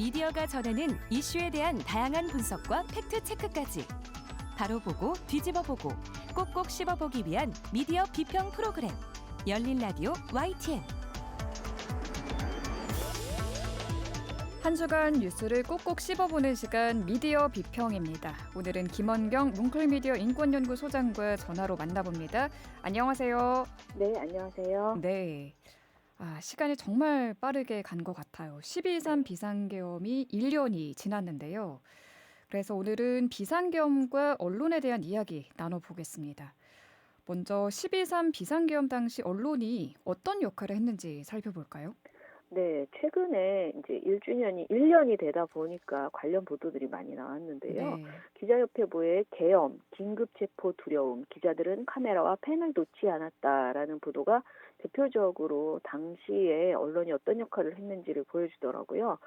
미디어가 전하는 이슈에 대한 다양한 분석과 팩트체크까지 바로 보고 뒤집어 보고 꼭꼭 씹어보기 위한 미디어 비평 프로그램 열린 라디오 YTN. 한 주간 뉴스를 꼭꼭 씹어보는 시간 미디어 비평입니다. 오늘은 김원경 뭉클미디어 인권연구소장과 전화로 만나봅니다. 안녕하세요. 네, 안녕하세요. 네. 시간이 정말 빠르게 간 것 같아요. 12.3 비상계엄이 1년이 지났는데요. 그래서 오늘은 비상계엄과 언론에 대한 이야기 나눠보겠습니다. 먼저 12.3 비상계엄 당시 언론이 어떤 역할을 했는지 살펴볼까요? 네, 최근에 이제 1년이 되다 보니까 관련 보도들이 많이 나왔는데요. 네. 기자협회보의 계엄, 긴급체포 두려움, 기자들은 카메라와 펜을 놓지 않았다라는 보도가 대표적으로 당시에 언론이 어떤 역할을 했는지를 보여주더라고요.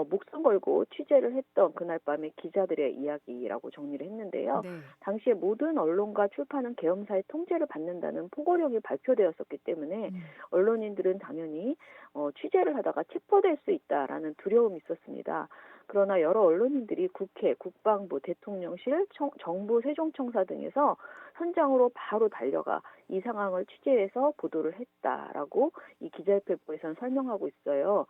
목숨 걸고 취재를 했던 그날 밤의 기자들의 이야기라고 정리를 했는데요. 네. 당시에 모든 언론과 출판은 계엄사의 통제를 받는다는 포고령이 발표되었었기 때문에 언론인들은 당연히 취재를 하다가 체포될 수 있다라는 두려움이 있었습니다. 그러나 여러 언론인들이 국회, 국방부, 대통령실, 정부 세종청사 등에서 현장으로 바로 달려가 이 상황을 취재해서 보도를 했다라고 이 기자협회보에서는 설명하고 있어요.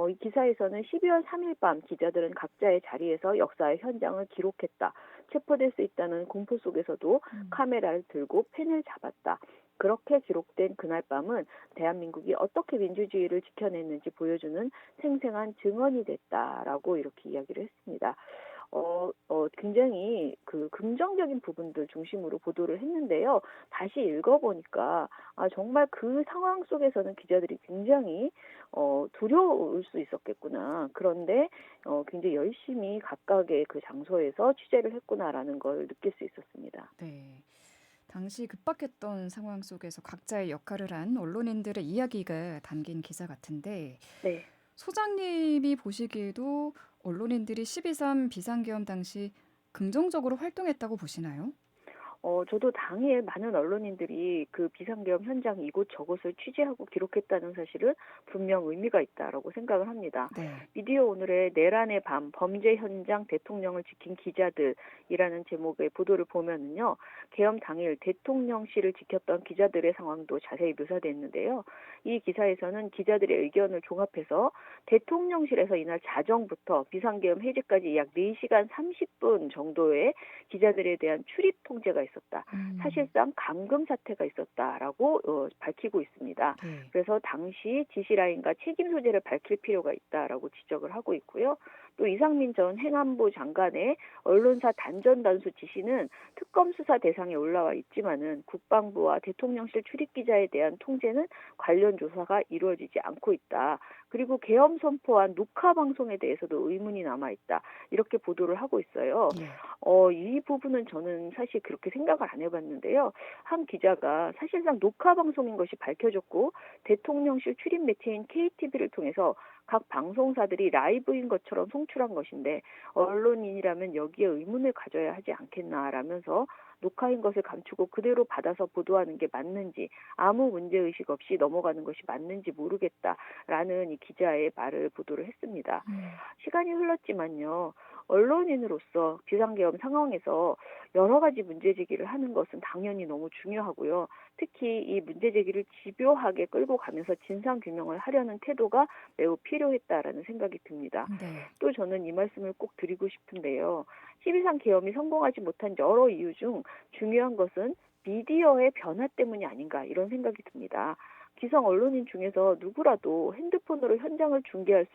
이 기사에서는 12월 3일 밤 기자들은 각자의 자리에서 역사의 현장을 기록했다. 체포될 수 있다는 공포 속에서도 카메라를 들고 펜을 잡았다. 그렇게 기록된 그날 밤은 대한민국이 어떻게 민주주의를 지켜냈는지 보여주는 생생한 증언이 됐다라고 이렇게 이야기를 했습니다. 굉장히 그 긍정적인 부분들 중심으로 보도를 했는데요. 다시 읽어보니까 정말 그 상황 속에서는 기자들이 굉장히 두려울 수 있었겠구나. 그런데 굉장히 열심히 각각의 그 장소에서 취재를 했구나라는 걸 느낄 수 있었습니다. 네. 당시 급박했던 상황 속에서 각자의 역할을 한 언론인들의 이야기가 담긴 기사 같은데 네. 소장님이 보시기에도 언론인들이 12.3 비상계엄 당시 긍정적으로 활동했다고 보시나요? 저도 당일 많은 언론인들이 그 비상계엄 현장 이곳 저곳을 취재하고 기록했다는 사실은 분명 의미가 있다라고 생각을 합니다. 네. 미디어 오늘의 내란의 밤 범죄 현장 대통령을 지킨 기자들이라는 제목의 보도를 보면은요. 계엄 당일 대통령실을 지켰던 기자들의 상황도 자세히 묘사됐는데요. 이 기사에서는 기자들의 의견을 종합해서 대통령실에서 이날 자정부터 비상계엄 해제까지 약 4시간 30분 정도의 기자들에 대한 출입 통제가 있었다. 사실상 감금 사태가 있었다라고 밝히고 있습니다. 네. 그래서 당시 지시라인과 책임 소재를 밝힐 필요가 있다라고 지적을 하고 있고요. 또 이상민 전 행안부 장관의 언론사 단전 단수 지시는 특검 수사 대상에 올라와 있지만은 국방부와 대통령실 출입 기자에 대한 통제는 관련 조사가 이루어지지 않고 있다. 그리고 계엄 선포한 녹화 방송에 대해서도 의문이 남아 있다. 이렇게 보도를 하고 있어요. 예. 이 부분은 저는 사실 그렇게 생각을 안 해봤는데요. 한 기자가 사실상 녹화 방송인 것이 밝혀졌고 대통령실 출입 매체인 KTV를 통해서 각 방송사들이 라이브인 것처럼 송출한 것인데 언론인이라면 여기에 의문을 가져야 하지 않겠나라면서 녹화인 것을 감추고 그대로 받아서 보도하는 게 맞는지 아무 문제의식 없이 넘어가는 것이 맞는지 모르겠다라는 이 기자의 말을 보도를 했습니다. 시간이 흘렀지만요. 언론인으로서 비상계엄 상황에서 여러 가지 문제제기를 하는 것은 당연히 너무 중요하고요. 특히 이 문제제기를 집요하게 끌고 가면서 진상규명을 하려는 태도가 매우 필요했다라는 생각이 듭니다. 네. 또 저는 이 말씀을 꼭 드리고 싶은데요. 12.3 계엄이 성공하지 못한 여러 이유 중 중요한 것은 미디어의 변화 때문이 아닌가 이런 생각이 듭니다. 기성 언론인 중에서 누구라도 핸드폰으로 현장을 중계할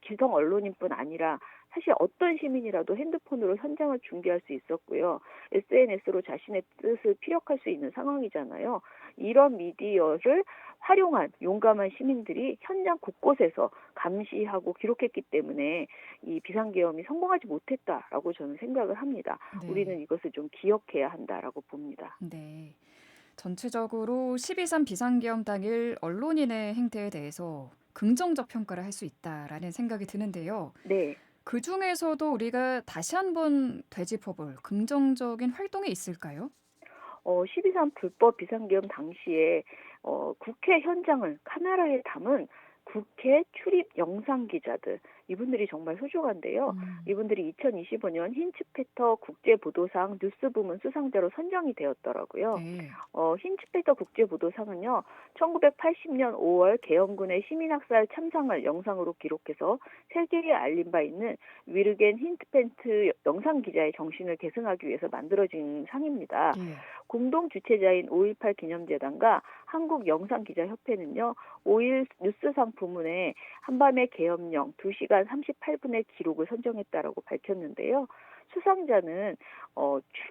기성 언론인뿐 아니라 사실 어떤 시민이라도 핸드폰으로 현장을 중계할 수 있었고요. SNS로 자신의 뜻을 피력할 수 있는 상황이잖아요. 이런 미디어를 활용한 용감한 시민들이 현장 곳곳에서 감시하고 기록했기 때문에 이 비상계엄이 성공하지 못했다라고 저는 생각을 합니다. 네. 우리는 이것을 좀 기억해야 한다라고 봅니다. 네. 전체적으로 12.3 비상계엄 당일 언론인의 행태에 대해서 긍정적 평가를 할 수 있다라는 생각이 드는데요. 네. 그중에서도 우리가 다시 한번 되짚어볼 긍정적인 활동이 있을까요? 12.3 불법 비상계엄 당시에 국회 현장을 카메라에 담은 국회 출입 영상 기자들 이분들이 정말 소중한데요. 이분들이 2025년 힌츠페터 국제보도상 뉴스부문 수상자로 선정이 되었더라고요. 네. 힌츠페터 국제보도상은요, 1980년 5월 계엄군의 시민학살 참상을 영상으로 기록해서 세계에 알린 바 있는 위르겐 힌트펜트 영상 기자의 정신을 계승하기 위해서 만들어진 상입니다. 예. 공동 주최자인 5.18 기념재단과 한국영상기자협회는요, 5.1 뉴스상 부문에 한밤의 계엄령 2시간 38분의 기록을 선정했다라고 밝혔는데요. 수상자는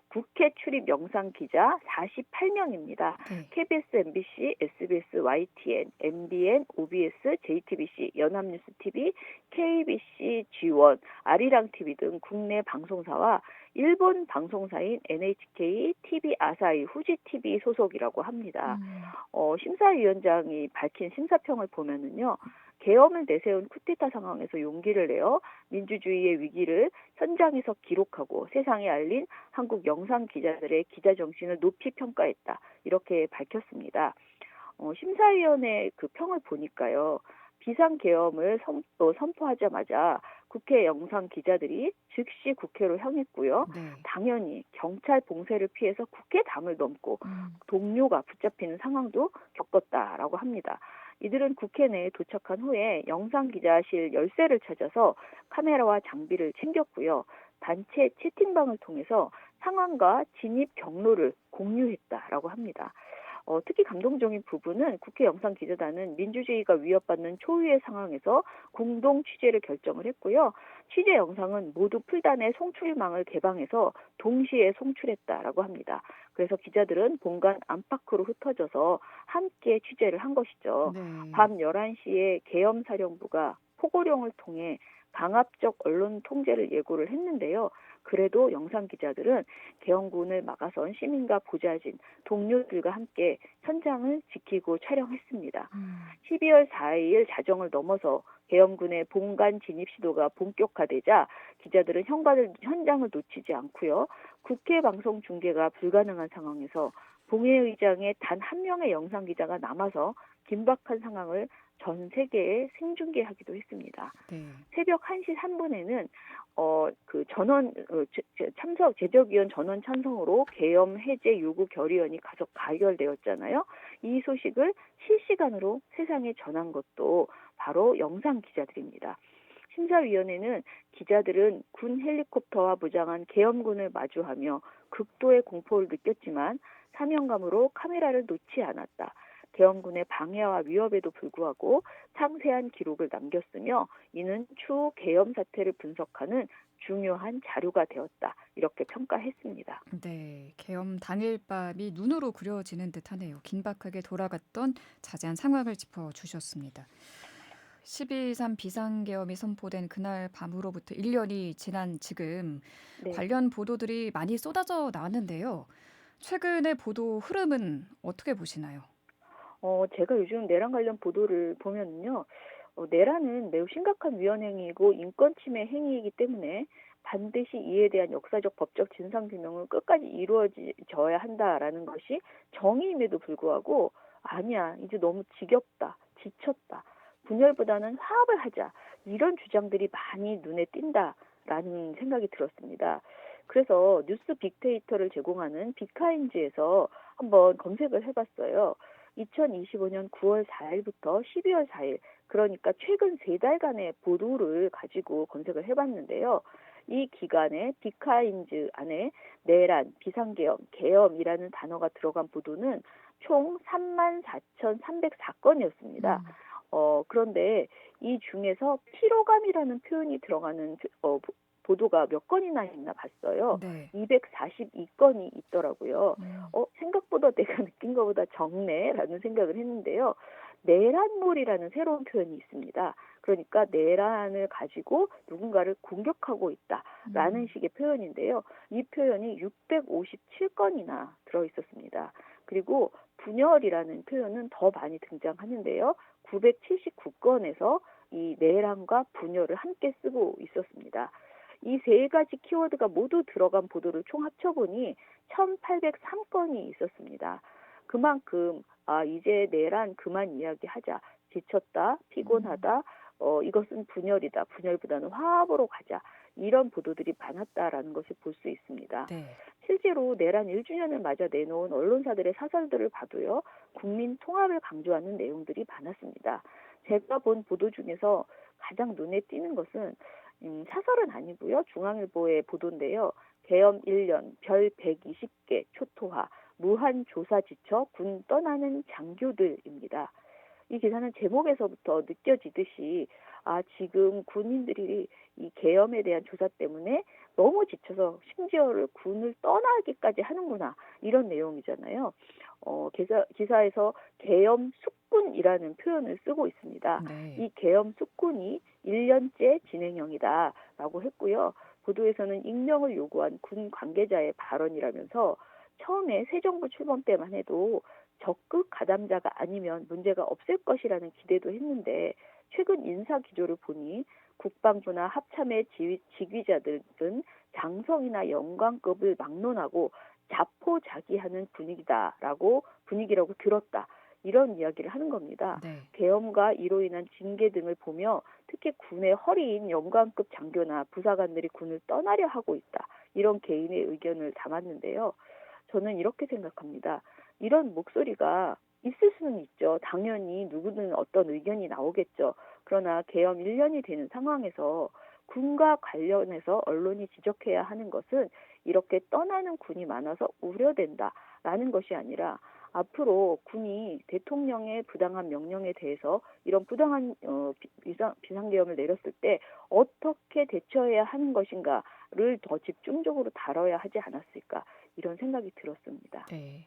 국회 출입 영상 기자 48명입니다. 네. KBS, MBC, SBS, YTN, MBN, OBS, JTBC, 연합뉴스 TV, KBC, G1, 아리랑 TV 등 국내 방송사와 일본 방송사인 NHK, TV 아사히, 후지 TV 소속이라고 합니다. 심사위원장이 밝힌 심사평을 보면은요, 계엄을 내세운 쿠데타 상황에서 용기를 내어 민주주의의 위기를 현장에서 기록하고 세상에 알린 한국 영상 기자들의 기자 정신을 높이 평가했다. 이렇게 밝혔습니다. 심사위원회 그 평을 보니까요. 비상계엄을 선포하자마자 국회 영상 기자들이 즉시 국회로 향했고요. 네. 당연히 경찰 봉쇄를 피해서 국회담을 넘고 동료가 붙잡히는 상황도 겪었다라고 합니다. 이들은 국회 내에 도착한 후에 영상기자실 열쇠를 찾아서 카메라와 장비를 챙겼고요. 단체 채팅방을 통해서 상황과 진입 경로를 공유했다라고 합니다. 특히 감동적인 부분은 국회 영상기자단은 민주주의가 위협받는 초유의 상황에서 공동 취재를 결정을 했고요. 취재 영상은 모두 풀단의 송출망을 개방해서 동시에 송출했다라고 합니다. 그래서 기자들은 본관 안팎으로 흩어져서 함께 취재를 한 것이죠. 네. 밤 11시에 계엄사령부가 포고령을 통해 강압적 언론 통제를 예고를 했는데요. 그래도 영상 기자들은 계엄군을 막아선 시민과 보좌진, 동료들과 함께 현장을 지키고 촬영했습니다. 12월 4일 자정을 넘어서 계엄군의 본관 진입 시도가 본격화되자 기자들은 현장을 놓치지 않고요. 국회 방송 중계가 불가능한 상황에서 본회의장에 단 한 명의 영상 기자가 남아서 긴박한 상황을 전 세계에 생중계하기도 했습니다. 네. 새벽 1시 3분에는 참석 제적위원 전원 찬성으로 계엄 해제 요구 결의안이 가결되었잖아요. 이 소식을 실시간으로 세상에 전한 것도 바로 영상 기자들입니다. 심사위원회는 기자들은 군 헬리콥터와 무장한 계엄군을 마주하며 극도의 공포를 느꼈지만 사명감으로 카메라를 놓지 않았다. 계엄군의 방해와 위협에도 불구하고 상세한 기록을 남겼으며 이는 추후 계엄 사태를 분석하는 중요한 자료가 되었다. 이렇게 평가했습니다. 네, 계엄 당일 밤이 눈으로 그려지는 듯하네요. 긴박하게 돌아갔던 자세한 상황을 짚어주셨습니다. 12.3 비상계엄이 선포된 그날 밤으로부터 1년이 지난 지금 네. 관련 보도들이 많이 쏟아져 나왔는데요. 최근의 보도 흐름은 어떻게 보시나요? 제가 요즘 내란 관련 보도를 보면요. 내란은 매우 심각한 위헌 행위이고 인권 침해 행위이기 때문에 반드시 이에 대한 역사적 법적 진상규명은 끝까지 이루어져야 한다라는 것이 정의임에도 불구하고 아니야, 이제 너무 지겹다, 지쳤다, 분열보다는 화합을 하자 이런 주장들이 많이 눈에 띈다라는 생각이 들었습니다. 그래서 뉴스 빅데이터를 제공하는 빅카인즈에서 한번 검색을 해봤어요. 2025년 9월 4일부터 12월 4일, 그러니까 최근 3달간의 보도를 가지고 검색을 해봤는데요. 이 기간에 빅카인즈 안에 내란, 비상계엄, 계엄이라는 단어가 들어간 보도는 총 34,304건이었습니다. 그런데 이 중에서 피로감이라는 표현이 들어가는 보도가 몇 건이나 있나 봤어요. 네. 242건이 있더라고요. 생각보다 내가 느낀 것보다 적네라는 생각을 했는데요. 내란몰이라는 새로운 표현이 있습니다. 그러니까 내란을 가지고 누군가를 공격하고 있다라는 식의 표현인데요. 이 표현이 657건이나 들어있었습니다. 그리고 분열이라는 표현은 더 많이 등장하는데요. 979건에서 이 내란과 분열을 함께 쓰고 있었습니다. 이 세 가지 키워드가 모두 들어간 보도를 총 합쳐보니 1,803건이 있었습니다. 그만큼 이제 내란 그만 이야기하자, 지쳤다, 피곤하다, 이것은 분열이다. 분열보다는 화합으로 가자. 이런 보도들이 많았다라는 것을 볼 수 있습니다. 네. 실제로 내란 1주년을 맞아 내놓은 언론사들의 사설들을 봐도요. 국민 통합을 강조하는 내용들이 많았습니다. 제가 본 보도 중에서 가장 눈에 띄는 것은 사설은 아니고요. 중앙일보의 보도인데요. 계엄 1년 별 120개 초토화 무한 조사 지쳐 군 떠나는 장교들입니다. 이 기사는 제목에서부터 느껴지듯이 지금 군인들이 이 계엄에 대한 조사 때문에 너무 지쳐서 심지어를 군을 떠나기까지 하는구나 이런 내용이잖아요. 기사에서 계엄 숙군이라는 표현을 쓰고 있습니다. 네. 이 계엄 숙군이 1년째 진행형이다라고 했고요. 보도에서는 익명을 요구한 군 관계자의 발언이라면서 처음에 새 정부 출범 때만 해도 적극 가담자가 아니면 문제가 없을 것이라는 기대도 했는데 최근 인사 기조를 보니 국방부나 합참의 직위자들은 장성이나 영관급을 막론하고 자포자기하는 분위기라고 들었다. 이런 이야기를 하는 겁니다. 네. 계엄과 이로 인한 징계 등을 보며 특히 군의 허리인 영관급 장교나 부사관들이 군을 떠나려 하고 있다. 이런 개인의 의견을 담았는데요. 저는 이렇게 생각합니다. 이런 목소리가 있을 수는 있죠. 당연히 누구든 어떤 의견이 나오겠죠. 그러나 계엄 1년이 되는 상황에서 군과 관련해서 언론이 지적해야 하는 것은 이렇게 떠나는 군이 많아서 우려된다라는 것이 아니라 앞으로 군이 대통령의 부당한 명령에 대해서 이런 부당한 비상계엄을 내렸을 때 어떻게 대처해야 하는 것인가를 더 집중적으로 다뤄야 하지 않았을까 이런 생각이 들었습니다. 네.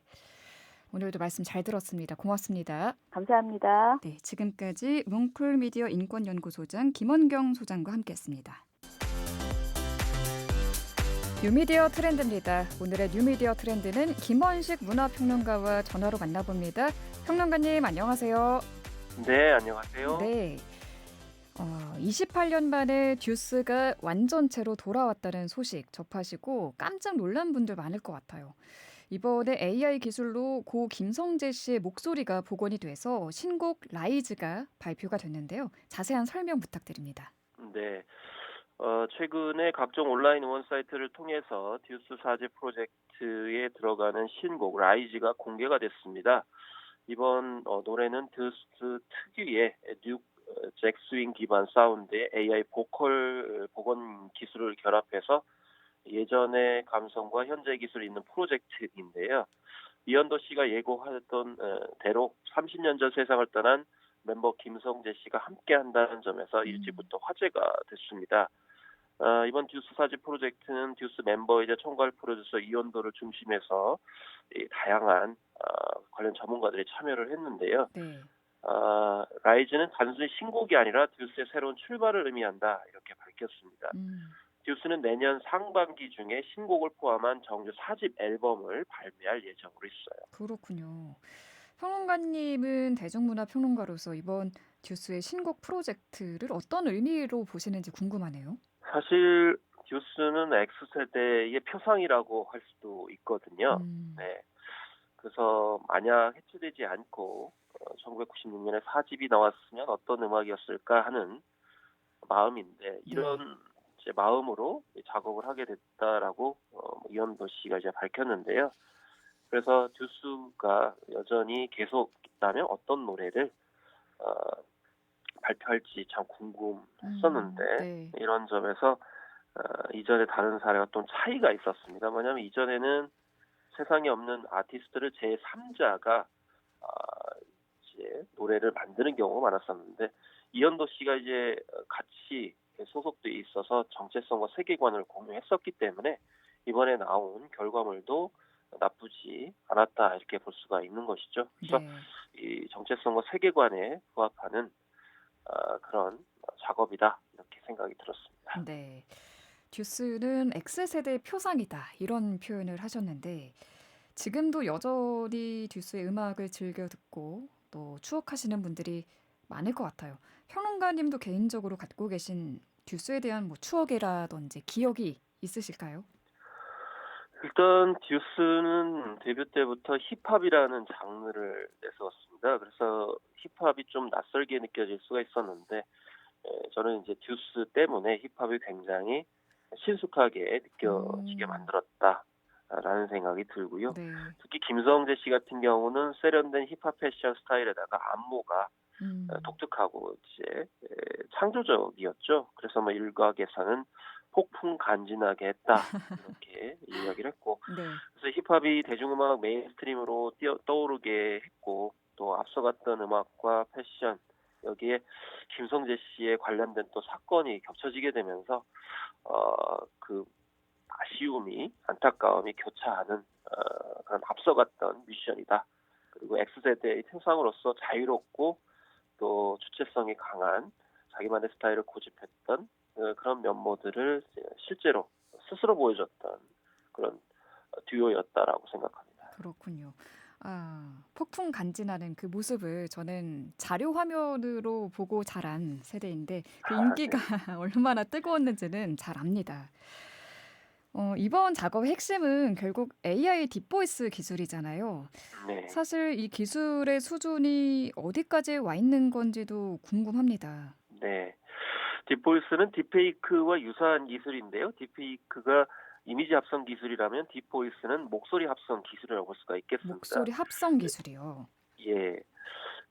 오늘도 말씀 잘 들었습니다. 고맙습니다. 감사합니다. 네, 지금까지 뭉클미디어 인권연구소장 김원경 소장과 함께했습니다. 뉴미디어 트렌드입니다. 오늘의 뉴미디어 트렌드는 김원식 문화평론가와 전화로 만나봅니다. 평론가님 안녕하세요. 네, 안녕하세요. 네. 28년 만에 듀스가 완전체로 돌아왔다는 소식 접하시고 깜짝 놀란 분들 많을 것 같아요. 이번에 AI 기술로 고 김성재 씨의 목소리가 복원이 돼서 신곡 라이즈가 발표가 됐는데요. 자세한 설명 부탁드립니다. 네. 최근에 각종 온라인 응원 사이트를 통해서 듀스 4제 프로젝트에 들어가는 신곡 라이즈가 공개가 됐습니다. 이번 노래는 듀스 특유의 뉴 잭스윙 기반 사운드에 AI 보컬 복원 기술을 결합해서 예전의 감성과 현재 기술이 있는 프로젝트인데요. 이현도 씨가 예고하던 대로 30년 전 세상을 떠난 멤버 김성재 씨가 함께한다는 점에서 일찍부터 화제가 됐습니다. 이번 듀스 4제 프로젝트는 듀스 멤버이자 총괄 프로듀서 이현도를 중심해서 다양한 관련 전문가들이 참여를 했는데요. 네. 라이즈는 단순히 신곡이 아니라 듀스의 새로운 출발을 의미한다 이렇게 밝혔습니다. 듀스는 내년 상반기 중에 신곡을 포함한 정규 4집 앨범을 발매할 예정으로 있어요. 그렇군요. 평론가님은 대중문화 평론가로서 이번 듀스의 신곡 프로젝트를 어떤 의미로 보시는지 궁금하네요. 사실 듀스는 X세대의 표상이라고 할 수도 있거든요. 네. 그래서 만약 해체되지 않고 1996년에 4집이 나왔으면 어떤 음악이었을까 하는 마음인데 이런 이제 마음으로 작업을 하게 됐다라고 이현도 씨가 이제 밝혔는데요. 그래서 듀스가 여전히 계속 있다면 어떤 노래를 발표할지 참 궁금했었는데 네. 이런 점에서 이전에 다른 사례와 좀 차이가 있었습니다. 뭐냐면 이전에는 세상에 없는 아티스트를 제3자가 이제 노래를 만드는 경우가 많았었는데 이현도 씨가 이제 같이 소속돼 있어서 정체성과 세계관을 공유했었기 때문에 이번에 나온 결과물도 나쁘지 않았다 이렇게 볼 수가 있는 것이죠. 그래서 이 정체성과 세계관에 부합하는 그런 작업이다 이렇게 생각이 들었습니다. 네. 듀스는 X세대의 표상이다 이런 표현을 하셨는데 지금도 여전히 듀스의 음악을 즐겨 듣고 또 추억하시는 분들이 많을 것 같아요. 평론가님도 개인적으로 갖고 계신 듀스에 대한 추억이라든지 기억이 있으실까요? 일단 듀스는 데뷔 때부터 힙합이라는 장르를 내세웠습니다. 그래서 힙합이 좀 낯설게 느껴질 수가 있었는데 저는 이제 듀스 때문에 힙합이 굉장히 친숙하게 느껴지게 음. 만들었다라는 생각이 들고요. 네. 특히 김성재 씨 같은 경우는 세련된 힙합 패션 스타일에다가 안무가 음. 독특하고 이제 창조적이었죠. 그래서 뭐 일각에서는 폭풍 간지나게 했다 이렇게 이야기를 했고, 네. 그래서 힙합이 대중음악 메인스트림으로 떠오르게 했고, 또 앞서갔던 음악과 패션 여기에 김성재 씨에 관련된 또 사건이 겹쳐지게 되면서 그 아쉬움이 안타까움이 교차하는 그런 앞서갔던 미션이다. 그리고 X세대의 태상으로서 자유롭고 또 주체성이 강한 자기만의 스타일을 고집했던 그런 면모들을 이제 실제로 스스로 보여줬던 그런 듀오였다라고 생각합니다. 그렇군요. 아, 폭풍 간지나는 그 모습을 저는 자료 화면으로 보고 자란 세대인데 그 아, 인기가 네. 얼마나 뜨거웠는지는 잘 압니다. 이번 작업의 핵심은 결국 AI 딥보이스 기술이잖아요. 네. 사실 이 기술의 수준이 어디까지 와 있는 건지도 궁금합니다. 네. 딥보이스는 딥페이크와 유사한 기술인데요. 딥페이크가 이미지 합성 기술이라면 딥보이스는 목소리 합성 기술이라고 볼 수가 있겠습니다. 목소리 합성 기술이요. 예.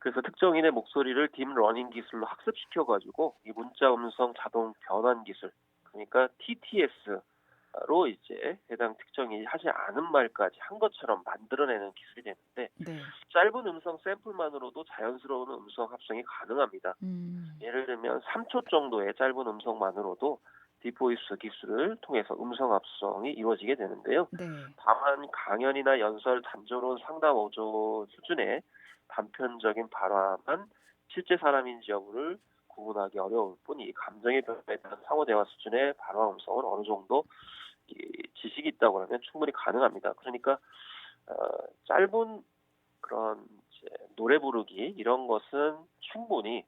그래서 특정인의 목소리를 딥러닝 기술로 학습시켜가지고 이 문자 음성 자동 변환 기술, 그러니까 TTS로 이제 해당 특정인이 하지 않은 말까지 한 것처럼 만들어내는 기술이 되는데, 네. 짧은 음성 샘플만으로도 자연스러운 음성 합성이 가능합니다. 음. 예를 들면 3초 정도의 짧은 음성만으로도 딥보이스 기술을 통해서 음성 합성이 이루어지게 되는데요. 네. 다만 강연이나 연설, 단조로운 상담 어조 수준의 단편적인 발화만 실제 사람인지 여부를 구분하기 어려울 뿐, 이 감정의 변화에 따른 상호 대화 수준의 발화 음성은 어느 정도 지식이 있다고 하면 충분히 가능합니다. 그러니까 어, 짧은 그런 이제 노래 부르기 이런 것은 충분히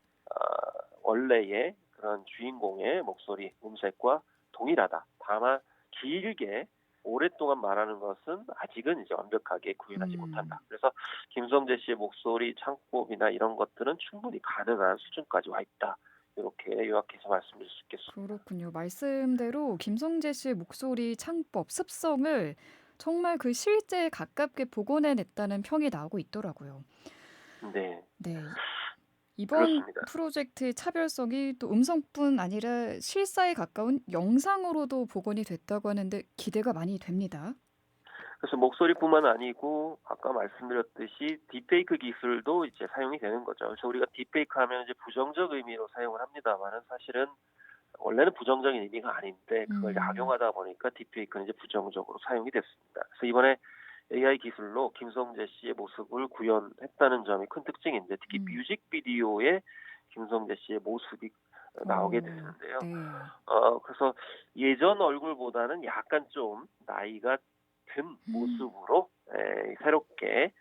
원래의 그런 주인공의 목소리 음색과 동일하다. 다만 길게 오랫동안 말하는 것은 아직은 이제 완벽하게 구현하지 음. 못한다. 그래서 김성재 씨의 목소리 창법이나 이런 것들은 충분히 가능한 수준까지 와 있다. 이렇게 요약해서 말씀드릴 수 있겠습니다. 그렇군요. 말씀대로 김성재 씨의 목소리 창법, 습성을 정말 그 실제에 가깝게 복원해냈다는 평이 나오고 있더라고요. 네, 네. 이번 그렇습니다. 프로젝트의 차별성이 또 음성뿐 아니라 실사에 가까운 영상으로도 복원이 됐다고 하는데 기대가 많이 됩니다. 그래서 목소리뿐만 아니고 아까 말씀드렸듯이 딥페이크 기술도 이제 사용이 되는 거죠. 그래서 우리가 딥페이크 하면 이제 부정적 의미로 사용을 합니다만은 사실은 원래는 부정적인 의미가 아닌데 그걸 음. 악용하다 보니까 딥페이크는 이제 부정적으로 사용이 됐습니다. 그래서 이번에 AI 기술로 김성재 씨의 모습을 구현했다는 점이 큰 특징인데, 특히 음. 뮤직비디오에 김성재 씨의 모습이 나오게 오. 되는데요. 네. 그래서 예전 얼굴보다는 약간 좀 나이가 든 음. 모습으로 새롭게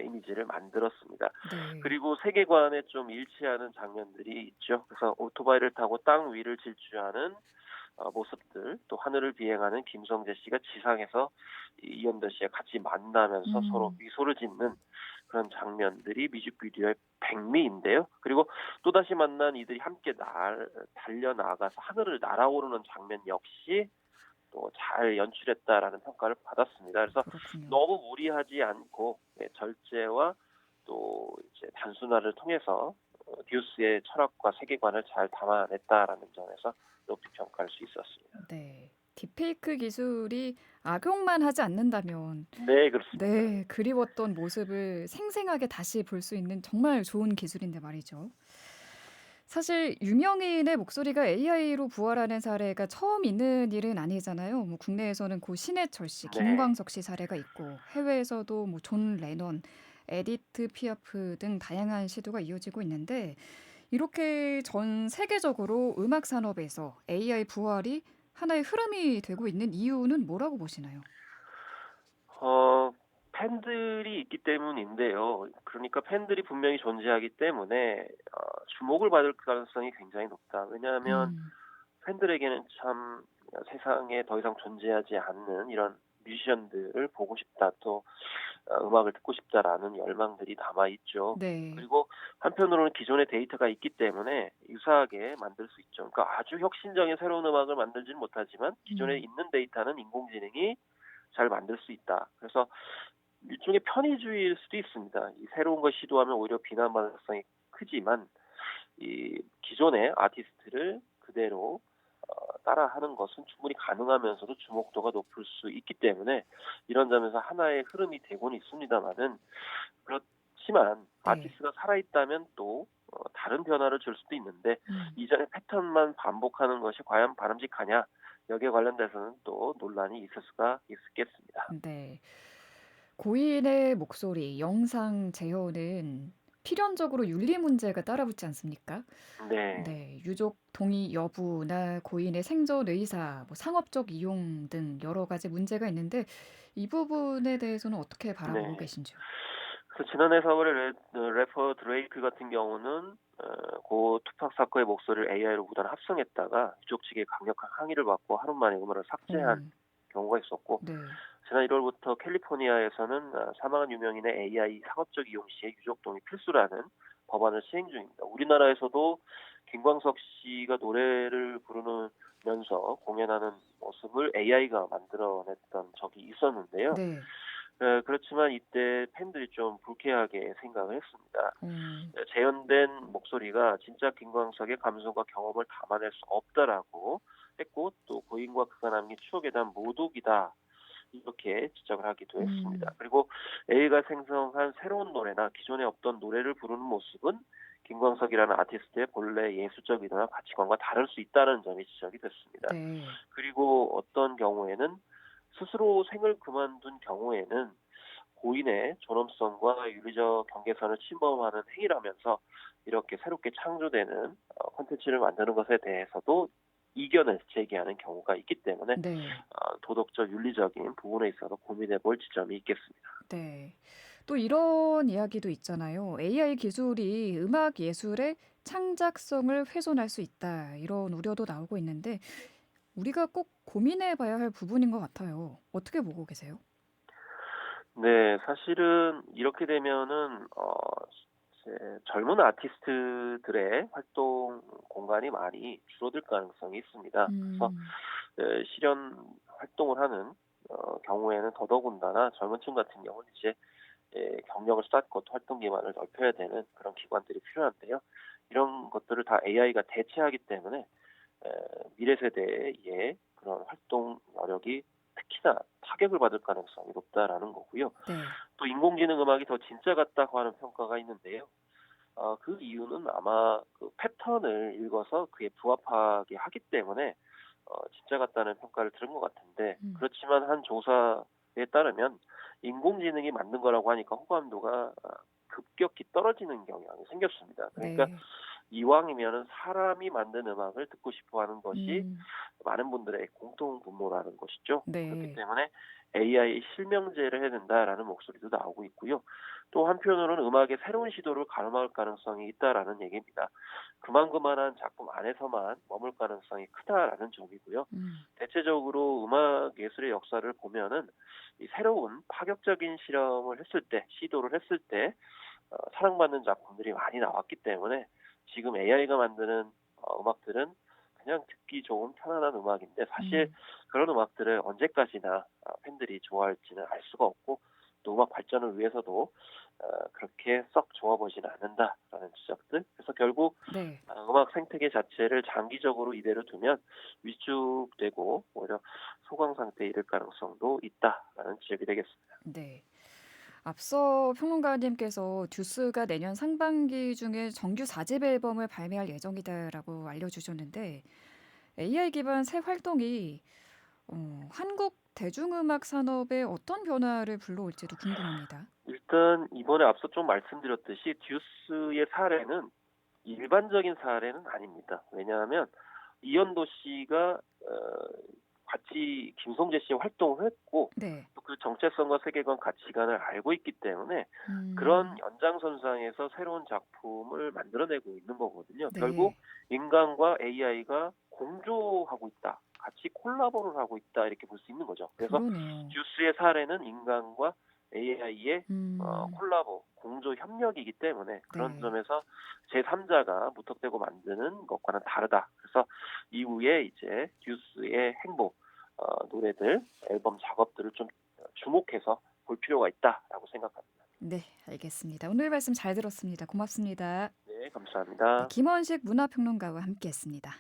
이미지를 만들었습니다. 네. 그리고 세계관에 좀 일치하는 장면들이 있죠. 그래서 오토바이를 타고 땅 위를 질주하는 모습들, 또 하늘을 비행하는 김성재 씨가 지상에서 이현도 씨와 같이 만나면서 서로 음. 미소를 짓는 그런 장면들이 뮤직비디오의 백미인데요. 그리고 또다시 만난 이들이 함께 달려나가서 하늘을 날아오르는 장면 역시 또 잘 연출했다라는 평가를 받았습니다. 그래서 그렇군요. 너무 무리하지 않고 절제와 또 이제 단순화를 통해서 듀스의 철학과 세계관을 잘 담아냈다라는 점에서 높이 평가할 수 있었습니다. 네. 딥페이크 기술이 악용만 하지 않는다면 네, 그렇습니다. 네, 그리웠던 모습을 생생하게 다시 볼 수 있는 정말 좋은 기술인데 말이죠. 사실 유명인의 목소리가 AI로 부활하는 사례가 처음 있는 일은 아니잖아요. 뭐 국내에서는 고 신해철 씨, 네. 김광석 씨 사례가 있고 해외에서도 뭐 존 레넌, 에디트 피아프 등 다양한 시도가 이어지고 있는데 이렇게 전 세계적으로 음악 산업에서 AI 부활이 하나의 흐름이 되고 있는 이유는 뭐라고 보시나요? 팬들이 있기 때문인데요. 그러니까 팬들이 분명히 존재하기 때문에 주목을 받을 가능성이 굉장히 높다. 왜냐하면 음. 팬들에게는 참 세상에 더 이상 존재하지 않는 이런 뮤지션들을 보고 싶다, 또 음악을 듣고 싶다라는 열망들이 남아 있죠. 네. 그리고 한편으로는 기존의 데이터가 있기 때문에 유사하게 만들 수 있죠. 그러니까 아주 혁신적인 새로운 음악을 만들지는 못하지만 기존에 있는 데이터는 인공지능이 잘 만들 수 있다. 그래서 일종의 편의주의일 수도 있습니다. 이 새로운 걸 시도하면 오히려 비난받을 가능성이 크지만 이 기존의 아티스트를 그대로 따라하는 것은 충분히 가능하면서도 주목도가 높을 수 있기 때문에 이런 점에서 하나의 흐름이 되고는 있습니다만은, 그렇지만 네. 아티스트가 살아있다면 또 다른 변화를 줄 수도 있는데 음. 이전의 패턴만 반복하는 것이 과연 바람직하냐, 여기에 관련돼서는 또 논란이 있을 수가 있겠습니다. 네. 고인의 목소리, 영상 재현은 필연적으로 윤리 문제가 따라붙지 않습니까? 네. 네, 유족 동의 여부나 고인의 생존 의사, 뭐 상업적 이용 등 여러 가지 문제가 있는데 이 부분에 대해서는 어떻게 바라보고 네. 계신지요? 그래서 지난해 4월에 래퍼 드레이크 같은 경우는 고 투팍 사건의 목소리를 AI로 무단 합성했다가 유족 측의 강력한 항의를 받고 하루 만에 음원을 삭제한 어, 경우가 있었고, 네. 지난 1월부터 캘리포니아에서는 사망한 유명인의 AI 상업적 이용 시에 유족 동의 필수라는 법안을 시행 중입니다. 우리나라에서도 김광석 씨가 노래를 부르면서 공연하는 모습을 AI가 만들어냈던 적이 있었는데요. 네. 그렇지만 이때 팬들이 좀 불쾌하게 생각을 했습니다. 어, 재현된 목소리가 진짜 김광석의 감성과 경험을 담아낼 수 없다라고 했고, 또 고인과 그가 남긴 추억에 대한 모독이다, 이렇게 지적을 하기도 했습니다. 그리고 A가 생성한 새로운 노래나 기존에 없던 노래를 부르는 모습은 김광석이라는 아티스트의 본래 예술적 의도나 가치관과 다를 수 있다는 점이 지적이 됐습니다. 네. 그리고 어떤 경우에는 스스로 생을 그만둔 경우에는 고인의 존엄성과 윤리적 경계선을 침범하는 행위라면서 이렇게 새롭게 창조되는 콘텐츠를 만드는 것에 대해서도 이견을 제기하는 경우가 있기 때문에 네. 도덕적 윤리적인 부분에 있어서 고민해 볼 지점이 있겠습니다. 네. 또 이런 이야기도 있잖아요. AI 기술이 음악 예술의 창작성을 훼손할 수 있다. 이런 우려도 나오고 있는데 우리가 꼭 고민해 봐야 할 부분인 것 같아요. 어떻게 보고 계세요? 네, 사실은 이렇게 되면은 이제 젊은 아티스트들의 활동 공간이 많이 줄어들 가능성이 있습니다. 그래서 음, 실현 활동을 하는 경우에는 더더군다나 젊은 층 같은 경우는 이제 경력을 쌓고 또 활동 기반을 넓혀야 되는 그런 기관들이 필요한데요. 이런 것들을 다 AI가 대체하기 때문에 미래 세대의 그런 활동 여력이 특히나 타격을 받을 가능성이 높다라는 거고요. 네. 또 인공지능 음악이 더 진짜 같다고 하는 평가가 있는데요. 그 이유는 아마 그 패턴을 읽어서 그에 부합하게 하기 때문에 진짜 같다는 평가를 들은 것 같은데, 음, 그렇지만 한 조사에 따르면 인공지능이 만든 거라고 하니까 호감도가 급격히 떨어지는 경향이 생겼습니다. 그러니까 네. 이왕이면은 사람이 만든 음악을 듣고 싶어하는 것이 음, 많은 분들의 공통 분모라는 것이죠. 그렇기 네. 때문에 AI 실명제를 해야 된다라는 목소리도 나오고 있고요. 또 한편으로는 음악의 새로운 시도를 가름할 가능성이 있다라는 얘기입니다. 그만한 작품 안에서만 머물 가능성이 크다라는 점이고요. 음, 대체적으로 음악 예술의 역사를 보면은 이 새로운 파격적인 실험을 했을 때, 시도를 했을 때 사랑받는 작품들이 많이 나왔기 때문에 지금 AI가 만드는 음악들은 그냥 듣기 좋은 편안한 음악인데, 사실 그런 음악들을 언제까지나 팬들이 좋아할지는 알 수가 없고, 또 음악 발전을 위해서도 그렇게 썩 좋아 보지는 않는다라는 지적들. 그래서 결국 네. 음악 생태계 자체를 장기적으로 이대로 두면 위축되고 오히려 소강 상태에 이를 가능성도 있다라는 지적이 되겠습니다. 네. 앞서 평론가님께서 듀스가 내년 상반기 중에 정규 4집 앨범을 발매할 예정이다라고 알려주셨는데 AI 기반 새 활동이 한국 대중음악 산업에 어떤 변화를 불러올지도 궁금합니다. 일단 이번에 앞서 좀 말씀드렸듯이 듀스의 사례는 일반적인 사례는 아닙니다. 왜냐하면 이현도 씨가 같이 김성재 씨와 활동을 했고, 네. 또 그 정체성과 세계관 가치관을 알고 있기 때문에 음, 그런 연장선상에서 새로운 작품을 만들어내고 있는 거거든요. 네. 결국 인간과 AI가 공조하고 있다, 같이 콜라보를 하고 있다 이렇게 볼 수 있는 거죠. 그래서 그러네요. 듀스의 사례는 인간과 AI의 음. 콜라보, 공조 협력이기 때문에 그런 네. 점에서 제3자가 무턱대고 만드는 것과는 다르다. 그래서 이후에 이제 듀스의 행보, 노래들, 앨범 작업들을 좀 주목해서 볼 필요가 있다라고 생각합니다. 네, 알겠습니다. 오늘 말씀 잘 들었습니다. 고맙습니다. 네, 네, 감사합니다. 김원식 문화평론가와 함께했습니다.